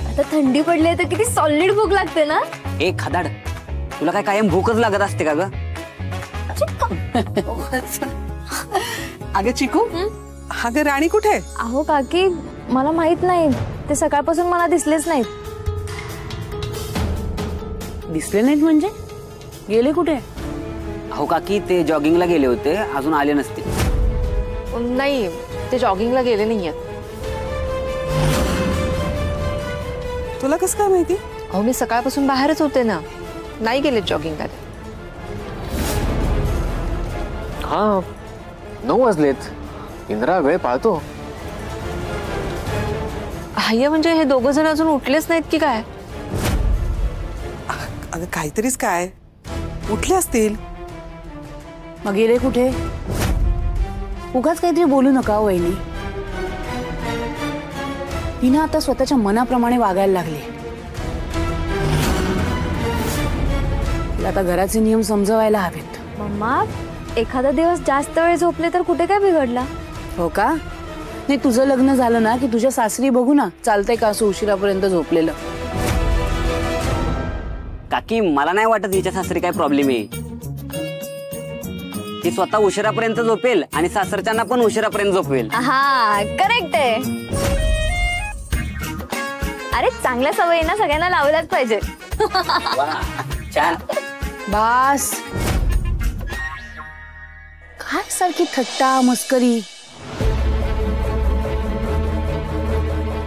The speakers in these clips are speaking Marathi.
आता थंडी पडली तर किती सॉलिड भूक लागते ना। ए खदाड, तुला काय कायम भूकच लागत असते का ग? अगं चिकू, अगं राणी कुठे? अहो काकी, मला माहित नाही, ते सकाळपासून मला दिसलेच नाहीत। दिसले नाहीत म्हणजे? गेले कुठे? अहो काकी, ते जॉगिंगला गेले होते, अजून आले नसते। नाही, ते जॉगिंगला गेले नाहीयेत। तुला कसं काय माहिती? अहो मी सकाळपासून बाहेरच होते ना, नाही गेले जॉगिंगला। हा 9 वाजलेत, इंद्रा वेळ पाळतो। हाय म्हणजे हे दोघं जण अजून उठलेच नाहीत की काय? अगं काहीतरीच काय, उठले असतील। मग गेले कुठे? उगाच काहीतरी बोलू नका वहिनी। हिनं आता स्वतःच्या मनाप्रमाणे वागायला लागली। तिला आता घराचे नियम समजवायला हवेत। मम्मा, एखादा दिवस जास्त वेळ झोपले तर कुठे काय बिघडला? हो का? नाही, तुझं लग्न झालं ना की तुझ्या सासरी बघू ना, चालतंय का असं उशिरापर्यंत झोपलेलं? काकी, मला नाही वाटत हिच्या सासरी काय प्रॉब्लेम आहे। ती स्वतः उशिरापर्यंत झोपेल आणि सासरच्यांना पण उशिरापर्यंत झोपवेल। हा करेक्ट आहे। अरे चांगल्या सवयी ना सगळ्यांना लावल्याच पाहिजे। छान। बास, काय सारखी थट्टा मस्करी?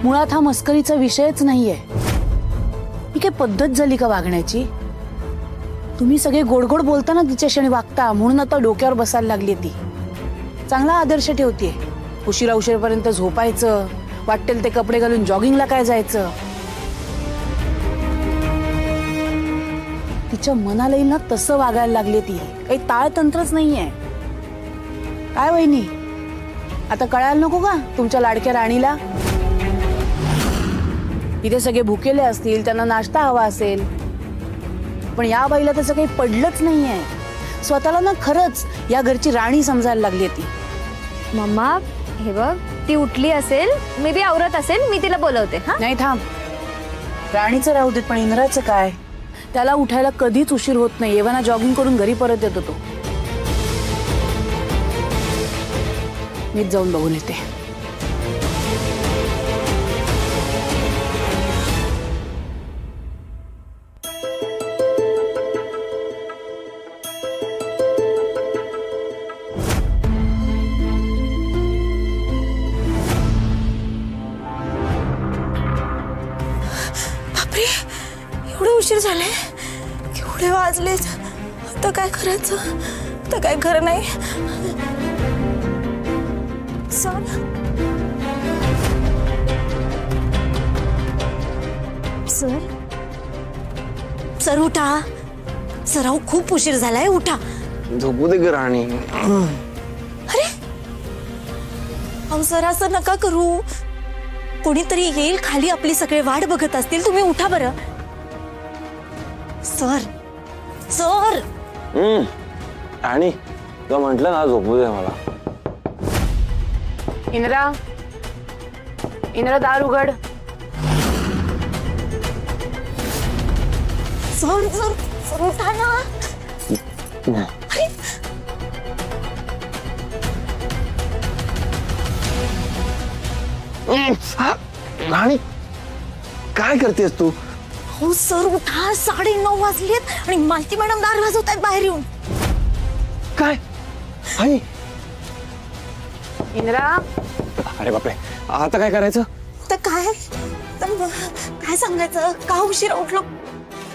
मुळात हा मस्करीचा विषयच नाहीये। ही काय पद्धत झाली का वागण्याची? तुम्ही सगळे गोड गोड बोलताना तिच्याशी आणि वागता, म्हणून आता डोक्यावर बसायला लागली ती। चांगला आदर्श ठेवते। उशिरापर्यंत झोपायचं, वाटेल ते कपडे घालून जॉगिंगला काय जायचं। तिच्या मनाला ना तसं वागायला लागली ती, काही ताळतंत्रच नाहीये। काय वहिनी, आता कळायला नको का तुमच्या लाडक्या राणीला? इथे सगळे भुकेले असतील, त्यांना नाश्ता हवा असेल, पण या बाईला तसं काही पडलंच नाहीये। स्वतःला ना खरंच या घरची राणी समजायला लागली ती। मम्मा हे बघ, ती उठली असेल, मे बी आवरत असेल, मी तिला बोलवते। हा नाही थांब, राणीचं राहू देत, पण इंद्राचं काय? त्याला उठायला कधीच उशीर होत नाही। एव्हाना जॉगिंग करून घरी परत येतो तो। मीच जाऊन बघून येते। बापरे, एवढं उशीर झालाय, केवढे वाजलेत, आता काय करायचं? आता काय खरं नाही। सर, सर, सर उठा। सर अहो खूप उशीर झालाय, उठा। झोपू दे ग राणी। अरे अहो सर, असं नका करू, कोणीतरी येईल खाली, आपली सगळे वाट बघत असतील, तुम्ही उठा बरं। Sir, sir. राणी, तुला म्हटलं ना झोपू दे मला। इंद्रा, इंद्रा दार उघड। सर, सर, सर उठा ना। अरे राणी, काय करतेस तू? हो सर उठा, 9:30 वाजलेत आणि मालती मॅडम दार वाजवतायत बाहेर येऊन। काय? आई, इंद्रा, अरे बापरे, आता काय करायचं? तर काय सांगायचं? का उशिरा उठलो?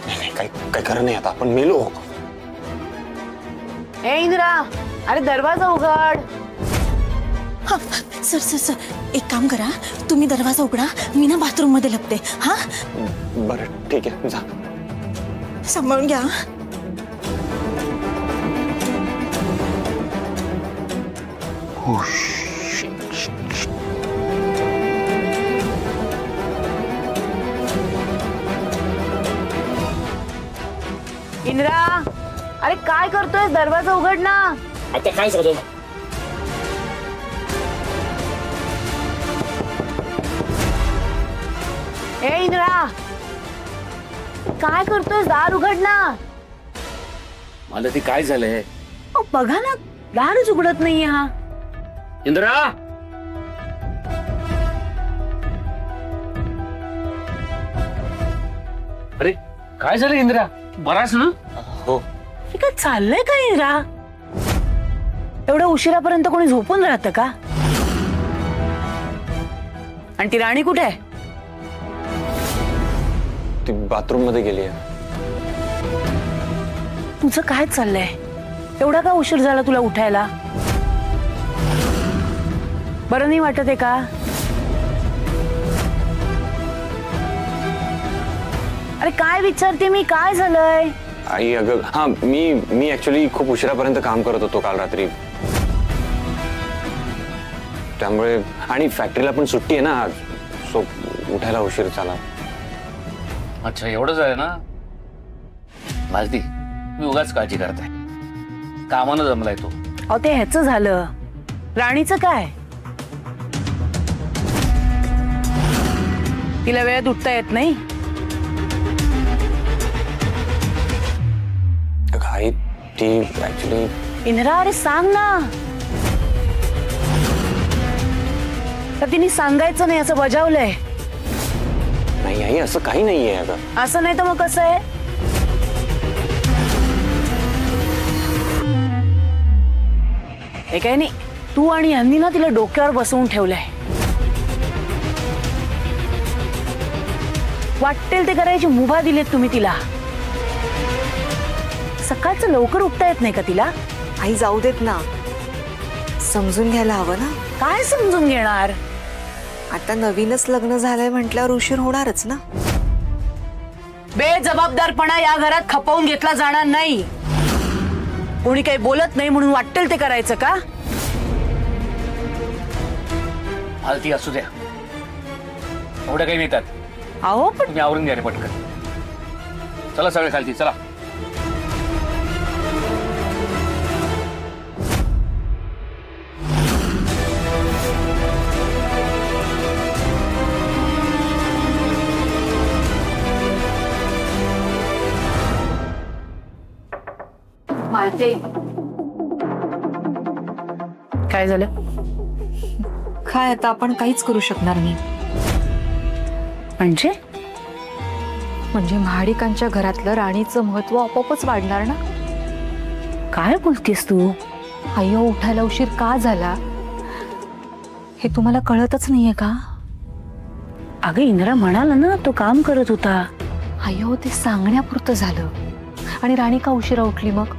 नाही, काय खरं नाही, आता आपण मेलो। ए इंद्रा, अरे दरवाजा उघड। हा, सर सर सर, एक काम करा, तुम्ही दरवाजा उघडा, मी ना बाथरूम मध्ये लपते। हा बरं ठीक आहे, जा। सांभाळून घ्या। इंद्रा, अरे काय करतोय? दरवाजा उघड ना। आता काय करतो? ए इंद्रा, काय करतोय? दार उघड ना. मला ती काय झालंय? अहो, बघा ना, दारच उघडत नाहीये हा. इंद्रा, अरे काय झालं इंद्रा? बराच ना? हो. हे काय चाललंय का इंद्रा? एवढ्या उशिरापर्यंत कोणी झोपून राहतं का? आणि ती राणी कुठे आहे? ती बाथरूम मध्ये गेली आहे. तुझं काय चाललंय? एवढा का उशीर झाला तुला उठायला? बरं नाही वाटत आहे का? अरे काय विचारते मी, काय झालंय? आई अगं हा मी ऍक्च्युली खूप उशिरापर्यंत काम करत होतो काल रात्री, त्यामुळे आणि फॅक्टरीला पण सुट्टी आहे ना आज, सो उठायला उशीर झाला. अच्छा एवढंच आहे ना? मालती, मी उगाच काळजी करताय. कामानं जमलाय तो. अहो ते ह्याचं झालं, राणीचं काय? तिला वेळेत उठता येत नाही? आई ती ऍक्च्युली इंद्रा, अरे सांग ना. तर तिने सांगायचं नाही असं बजावलंय. नाही आई, असं काही नाहीये. अगं असं नाही तर मग कसं आहे? हे काही नाही, तू आणि यांनी ना तिला डोक्यावर बसवून ठेवलंय. वाटेल ते करायची मुभा दिलीत तुम्ही तिला. सकाळचं लवकर उठता येत नाही का तिला? आई जाऊ देत ना, समजून घ्यायला हवं ना. काय समजून घेणार? आता नवीनच लग्न झालंय म्हटल्यावर उशीर होणारच ना. बेजबाबदारपणा या घरात खपवून घेतला जाणार नाही. कोणी काही बोलत नाही म्हणून वाटेल ते करायचं का? मालती असू द्या, एवढं काही नेतात. अहो पण तुम्ही आवरून घ्या रे पटकन. चला सगळे खालती चला. काय झालं? काय आता आपण काहीच करू शकणार नाही. म्हणजे महाडिकांच्या घरातलं राणीचं महत्व आपोआपच वाढणार ना. काय बोलतेस तू? अय्यो, उठायला उशीर का झाला हे तुम्हाला कळतच नाहीये का? अगं इंद्रा म्हणाला ना तो काम करत होता. अय्यो, ते सांगण्यापुरतं झालं. आणि राणी का उशिरा उठली मग?